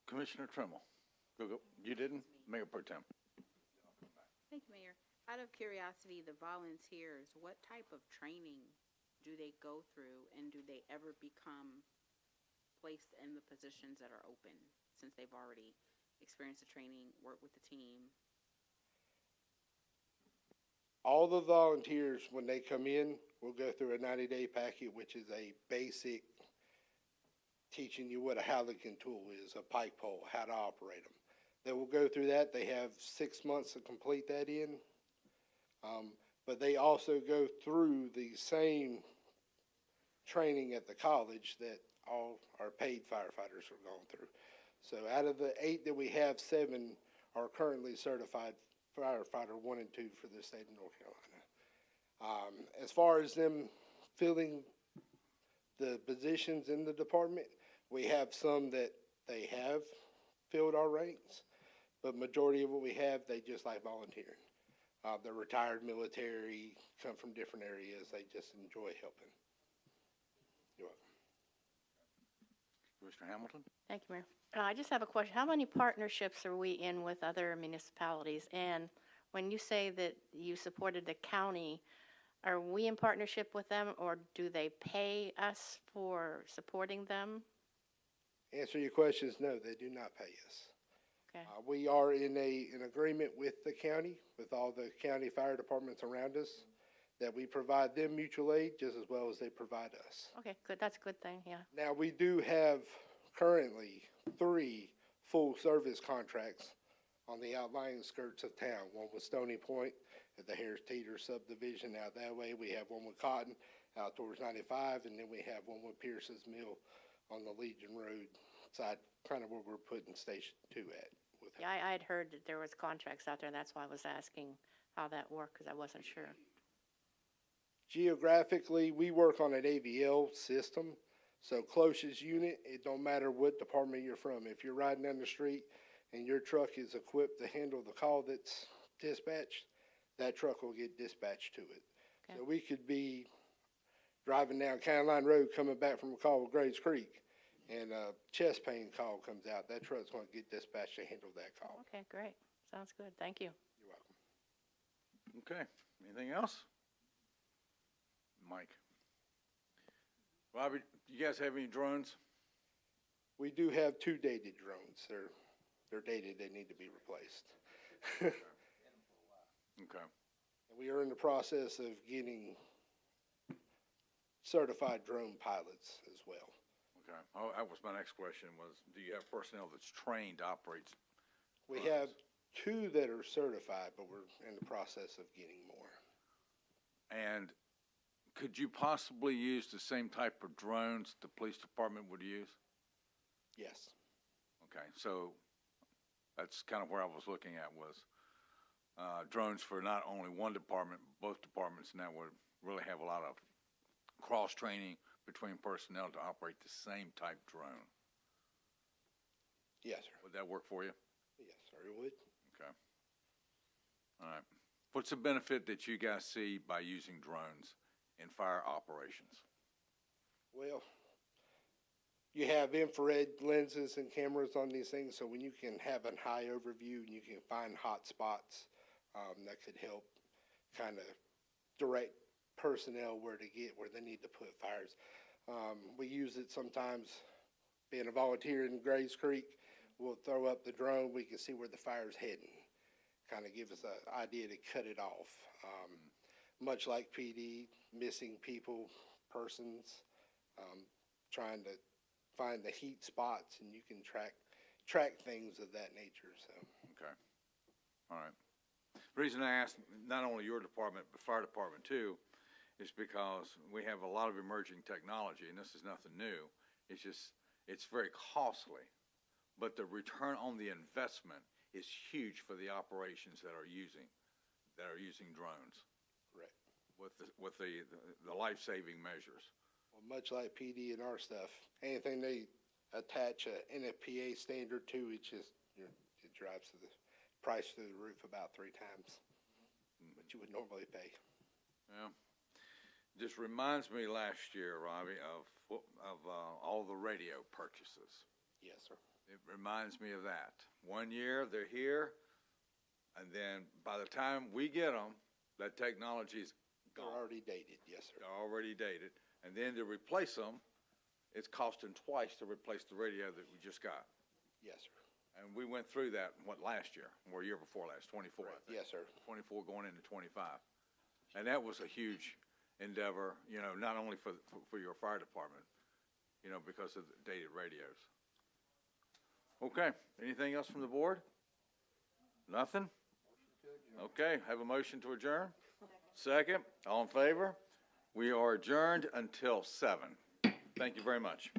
Commissioner Trimble. Go. You didn't? Mayor Pro Tem. Thank you, Mayor. Out of curiosity, the volunteers, what type of training do they go through, and do they ever become placed in the positions that are open since they've already experienced the training, worked with the team? All the volunteers, when they come in, will go through a 90-day packet, which is a basic teaching you what a Halligan tool is, a pike pole, how to operate them. They will go through that. They have 6 months to complete that in. But they also go through the same training at the college that all our paid firefighters are going through. So out of the 8 that we have, 7 are currently certified firefighter 1 and 2 for the state of North Carolina. As far as them filling the positions in the department, we have some that they have filled our ranks, but majority of what we have, they just like volunteering. They're retired military, come from different areas. They just enjoy helping. You're welcome. Commissioner Hamilton? Thank you, Mayor. I just have a question. How many partnerships are we in with other municipalities? And when you say that you supported the county, are we in partnership with them, or do they pay us for supporting them? Answer your questions, no, they do not pay us. Okay. We are in an agreement with the county, with all the county fire departments around us, that we provide them mutual aid just as well as they provide us. Okay, good. That's a good thing, yeah. Now, we do have currently 3 full service contracts on the outlying skirts of town. One with Stony Point at the Harris Teeter subdivision out that way. We have one with Cotton out towards 95, and then we have one with Pierce's Mill on the Legion Road side, kind of where we're putting Station 2 at. Yeah, I had heard that there was contracts out there, and that's why I was asking how that worked, because I wasn't sure. Geographically, we work on an AVL system, so closest unit, it don't matter what department you're from. If you're riding down the street and your truck is equipped to handle the call that's dispatched, that truck will get dispatched to it. Okay. So we could be driving down County Line Road coming back from a call with Graves Creek, and a chest pain call comes out, that truck's gonna get dispatched to handle that call. Okay, great. Sounds good. Thank you. You're welcome. Okay, anything else? Mike? Robbie, you guys have any drones? We do have 2 dated drones. They're dated, they need to be replaced. Okay, And we are in the process of getting certified drone pilots as well. okay. Oh, that was my next question was, do you have personnel that's trained to operate? We have 2 that are certified, but we're in the process of getting more. And could you possibly use the same type of drones the police department would use? Yes. Okay, so that's kind of where I was looking at was drones for not only one department, both departments, and that would really have a lot of cross-training between personnel to operate the same type drone. Yes, sir. Would that work for you? Yes, sir, it would. Okay. All right. What's the benefit that you guys see by using drones in fire operations? Well, you have infrared lenses and cameras on these things, so when you can have a high overview and you can find hot spots, that could help kind of direct personnel where they need to put fires. We use it sometimes, being a volunteer in Grays Creek, we'll throw up the drone, we can see where the fire's heading, kind of give us an idea to cut it off. Much like PD, missing people, persons, trying to find the heat spots, and you can track things of that nature, so. Okay. All right. The reason I asked not only your department, but fire department too, is because we have a lot of emerging technology, and this is nothing new. It's just, it's very costly, but the return on the investment is huge for the operations that are using drones. Correct. With the life-saving measures. Well, much like PD and our stuff, anything they attach a NFPA standard to, it drives the price through the roof about 3 times what you would normally pay. Yeah. Just reminds me last year, Robbie, of all the radio purchases. Yes, sir. It reminds me of that. 1 year, they're here, and then by the time we get them, that technology's They're gone. already dated, yes, sir. They're already dated. And then to replace them, it's costing twice to replace the radio that we just got. Yes, sir. And we went through that, last year, or year before last, 24, I think. Yes, sir. 24 going into 25. And that was a huge endeavor, not only for your fire department, because of the dated radios. Okay, anything else from the board? Nothing? Okay, have a motion to adjourn? Second, all in favor? We are adjourned until 7. Thank you very much.